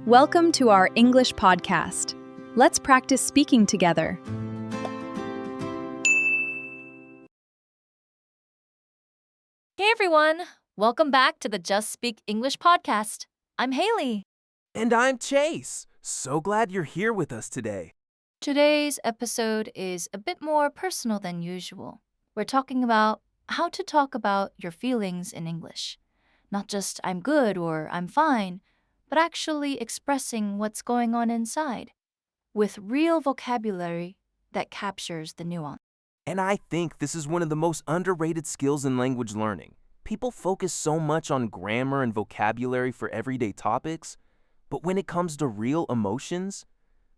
Welcome to our English podcast. Let's practice speaking together. Hey everyone! Welcome back to the Just Speak English podcast. I'm Hailey. And I'm Chase. So glad you're here with us today. Today's episode is a bit more personal than usual. We're talking about how to talk about your feelings in English. Not just I'm good or I'm fine, but actually expressing what's going on inside with real vocabulary that captures the nuance. And I think this is one of the most underrated skills in language learning. People focus so much on grammar and vocabulary for everyday topics, but when it comes to real emotions,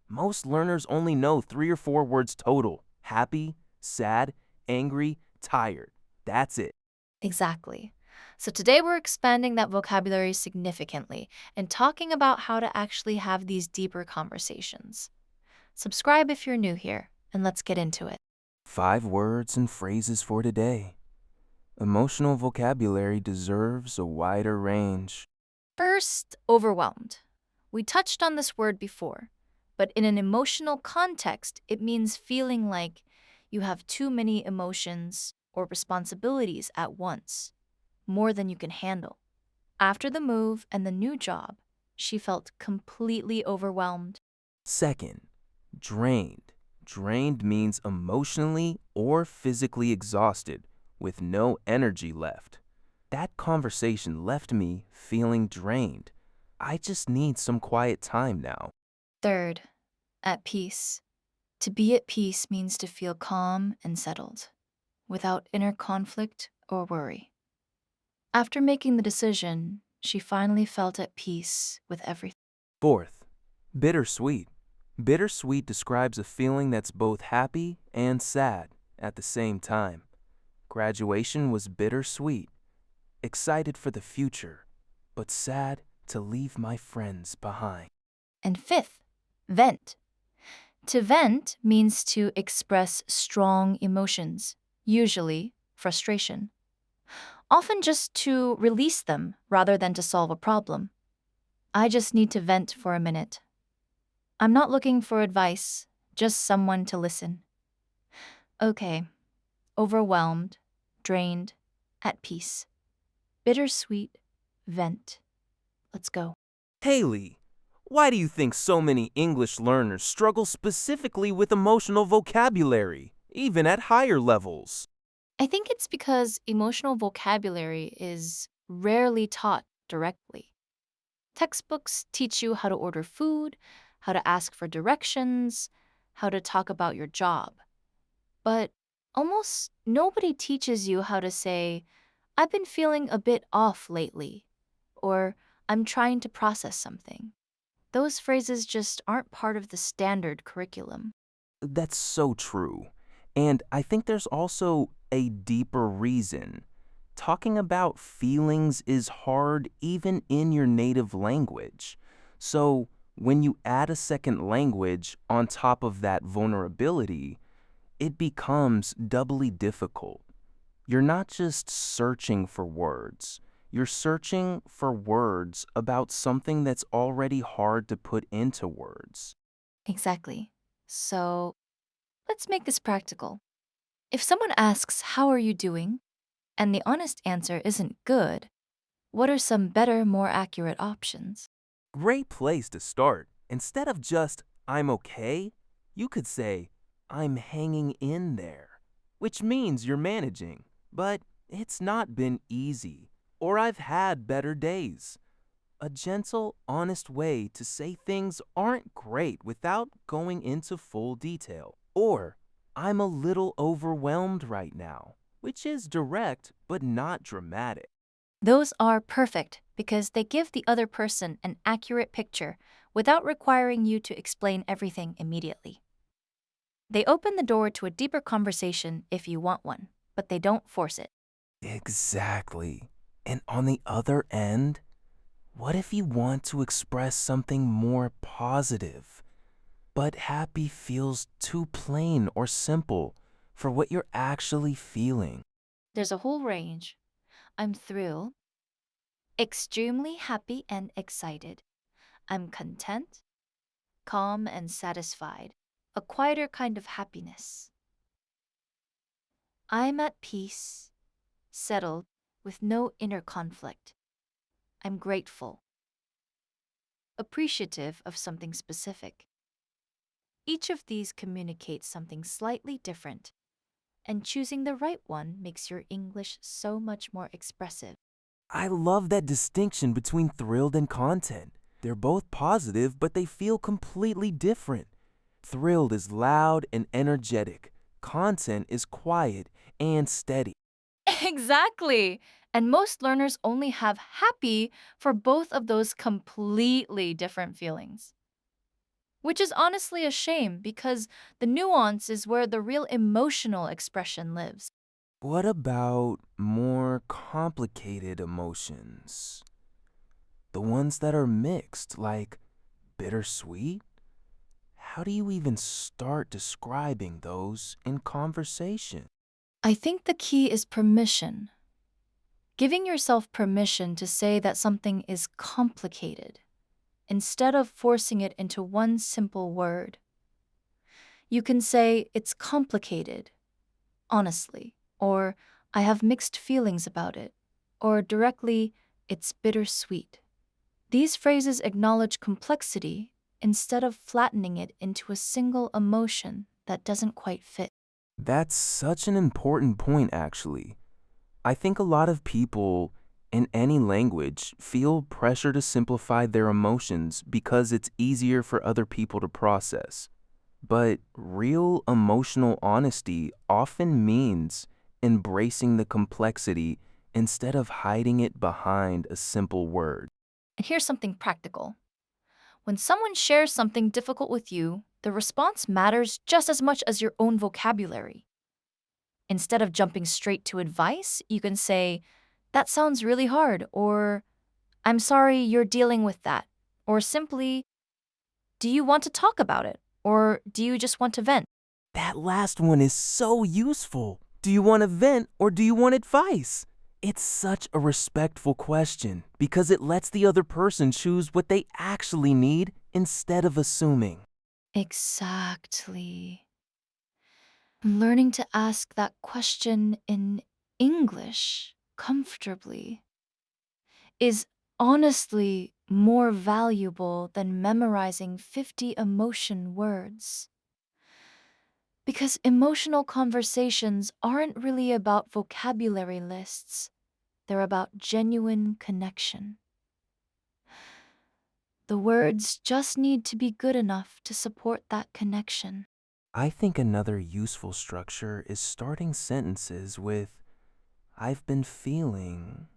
most learners only know 3 or 4 words total: happy, sad, angry, tired. That's it. Exactly. So today we're expanding that vocabulary significantly and talking about how to actually have these deeper conversations. Subscribe if you're new here, and let's get into it. 5 words and phrases for today. Emotional vocabulary deserves a wider range. First, overwhelmed. We touched on this word before, but in an emotional context, it means feeling like you have too many emotions or responsibilities at once, more than you can handle. After the move and the new job, she felt completely overwhelmed. Second, drained. Drained means emotionally or physically exhausted, with no energy left. That conversation left me feeling drained. I just need some quiet time now. Third, at peace. To be at peace means to feel calm and settled, without inner conflict or worry. After making the decision, she finally felt at peace with everything. Fourth, bittersweet. Bittersweet describes a feeling that's both happy and sad at the same time. Graduation was bittersweet, excited for the future, but sad to leave my friends behind. And fifth, vent. To vent means to express strong emotions, usually frustration, often just to release them rather than to solve a problem. I just need to vent for a minute. I'm not looking for advice, just someone to listen. Okay, overwhelmed, drained, at peace. Bittersweet, vent. Let's go. Haley, why do you think so many English learners struggle specifically with emotional vocabulary, even at higher levels? I think it's because emotional vocabulary is rarely taught directly. Textbooks teach you how to order food, how to ask for directions, how to talk about your job. But almost nobody teaches you how to say, I've been feeling a bit off lately, or I'm trying to process something. Those phrases just aren't part of the standard curriculum. That's so true. And I think there's also a deeper reason. Talking about feelings is hard even in your native language. So when you add a second language on top of that vulnerability, it becomes doubly difficult. You're not just searching for words. You're searching for words about something that's already hard to put into words. Exactly. So let's make this practical. If someone asks, How are you doing? And the honest answer isn't good, what are some better, more accurate options? Great place to start. Instead of just, I'm okay, you could say, I'm hanging in there, which means you're managing. But it's not been easy, or I've had better days. A gentle, honest way to say things aren't great without going into full detail. Or, I'm a little overwhelmed right now, which is direct but not dramatic. Those are perfect because they give the other person an accurate picture without requiring you to explain everything immediately. They open the door to a deeper conversation if you want one, but they don't force it. Exactly. And on the other end, what if you want to express something more positive, but happy feels too plain or simple for what you're actually feeling? There's a whole range. I'm thrilled, extremely happy and excited. I'm content, calm, and satisfied, a quieter kind of happiness. I'm at peace, settled, with no inner conflict. I'm grateful, appreciative of something specific. Each of these communicates something slightly different, and choosing the right one makes your English so much more expressive. I love that distinction between thrilled and content. They're both positive, but they feel completely different. Thrilled is loud and energetic. Content is quiet and steady. Exactly. And most learners only have happy for both of those completely different feelings. Which is honestly a shame because the nuance is where the real emotional expression lives. What about more complicated emotions? The ones that are mixed, like bittersweet? How do you even start describing those in conversation? I think the key is permission. Giving yourself permission to say that something is complicated instead of forcing it into one simple word. You can say, it's complicated, honestly, or I have mixed feelings about it, or directly, it's bittersweet. These phrases acknowledge complexity instead of flattening it into a single emotion that doesn't quite fit. That's such an important point, actually. I think a lot of people in any language feel pressure to simplify their emotions because it's easier for other people to process. But real emotional honesty often means embracing the complexity instead of hiding it behind a simple word. And here's something practical. When someone shares something difficult with you, the response matters just as much as your own vocabulary. Instead of jumping straight to advice, you can say, that sounds really hard, or I'm sorry you're dealing with that, or simply, do you want to talk about it, or do you just want to vent? That last one is so useful. Do you want to vent or do you want advice? It's such a respectful question because it lets the other person choose what they actually need instead of assuming. Exactly. Learning to ask that question in English comfortably is honestly more valuable than memorizing 50 emotion words. Because emotional conversations aren't really about vocabulary lists, they're about genuine connection. The words just need to be good enough to support that connection. I think another useful structure is starting sentences with I've been feeling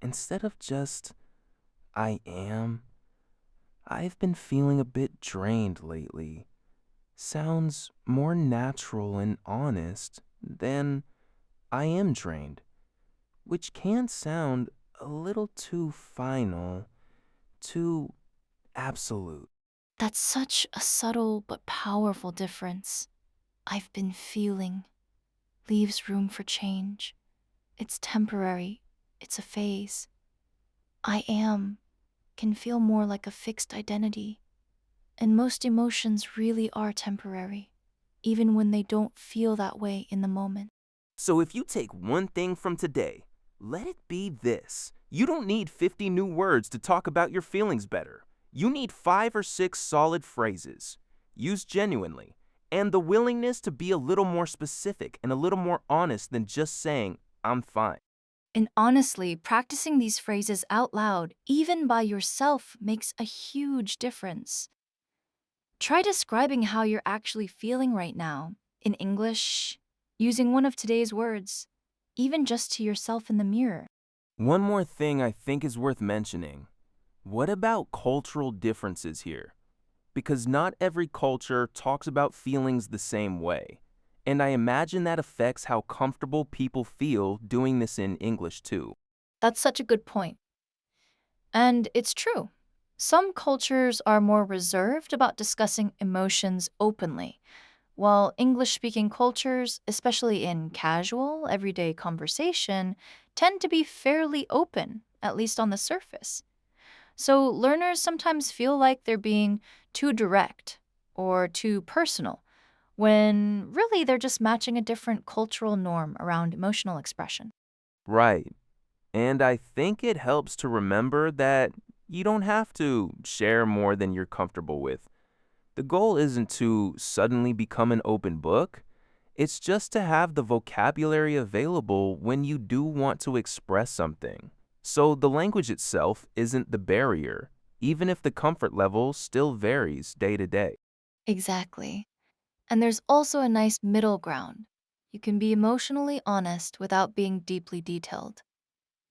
instead of just I am. I've been feeling a bit drained lately. Sounds more natural and honest than I am drained, which can sound a little too final, too absolute. That's such a subtle but powerful difference. I've been feeling leaves room for change. It's temporary, it's a phase. I am can feel more like a fixed identity. And most emotions really are temporary, even when they don't feel that way in the moment. So if you take one thing from today, let it be this. You don't need 50 new words to talk about your feelings better. You need 5 or 6 solid phrases, used genuinely, and the willingness to be a little more specific and a little more honest than just saying, I'm fine. And honestly, practicing these phrases out loud, even by yourself, makes a huge difference. Try describing how you're actually feeling right now, in English, using one of today's words, even just to yourself in the mirror. One more thing I think is worth mentioning. What about cultural differences here? Because not every culture talks about feelings the same way. And I imagine that affects how comfortable people feel doing this in English too. That's such a good point. And it's true. Some cultures are more reserved about discussing emotions openly, while English speaking cultures, especially in casual, everyday conversation, tend to be fairly open, at least on the surface. So learners sometimes feel like they're being too direct or too personal, when really they're just matching a different cultural norm around emotional expression. Right. And I think it helps to remember that you don't have to share more than you're comfortable with. The goal isn't to suddenly become an open book. It's just to have the vocabulary available when you do want to express something. So the language itself isn't the barrier, even if the comfort level still varies day to day. Exactly. And there's also a nice middle ground. You can be emotionally honest without being deeply detailed.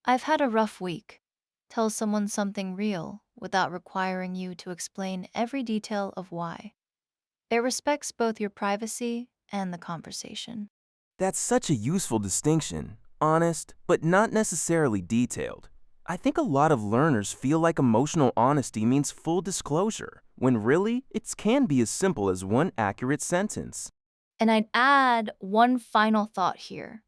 I've had a rough week. Tell someone something real without requiring you to explain every detail of why. It respects both your privacy and the conversation. That's such a useful distinction, honest, but not necessarily detailed. I think a lot of learners feel like emotional honesty means full disclosure, when really it can be as simple as one accurate sentence. And I'd add one final thought here.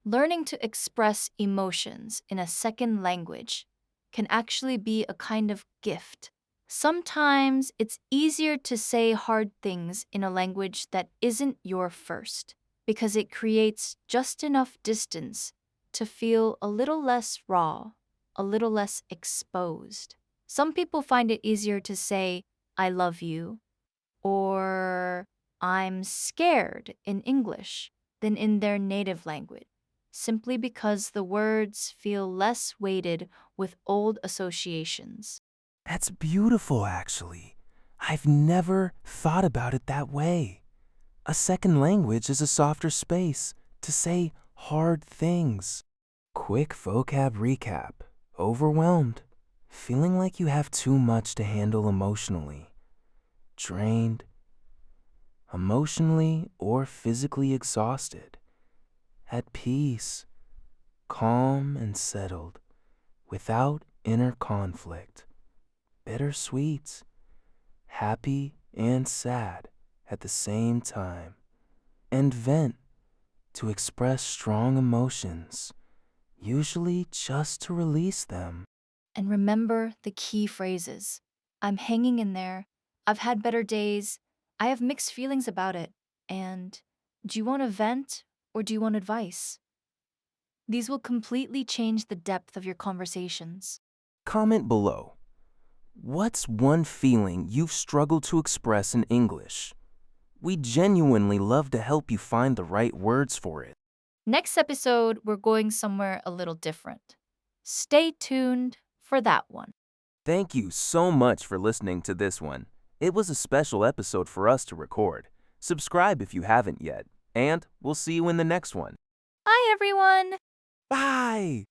Learning to express emotions in a second language can actually be a kind of gift. Sometimes it's easier to say hard things in a language that isn't your first because it creates just enough distance to feel a little less raw, a little less exposed. Some people find it easier to say, I love you, or I'm scared in English than in their native language, simply because the words feel less weighted with old associations. That's beautiful, actually. I've never thought about it that way. A second language is a softer space to say hard things. Quick vocab recap. Overwhelmed. Feeling like you have too much to handle emotionally. Drained. Emotionally or physically exhausted. At peace. Calm and settled. Without inner conflict. Bittersweet. Happy and sad at the same time. And vent to express strong emotions, usually just to release them. And remember the key phrases. I'm hanging in there. I've had better days. I have mixed feelings about it. And do you want to vent or do you want advice? These will completely change the depth of your conversations. Comment below. What's one feeling you've struggled to express in English? We genuinely love to help you find the right words for it. Next episode, we're going somewhere a little different. Stay tuned for that one. Thank you so much for listening to this one. It was a special episode for us to record. Subscribe if you haven't yet, and we'll see you in the next one. Bye, everyone! Bye!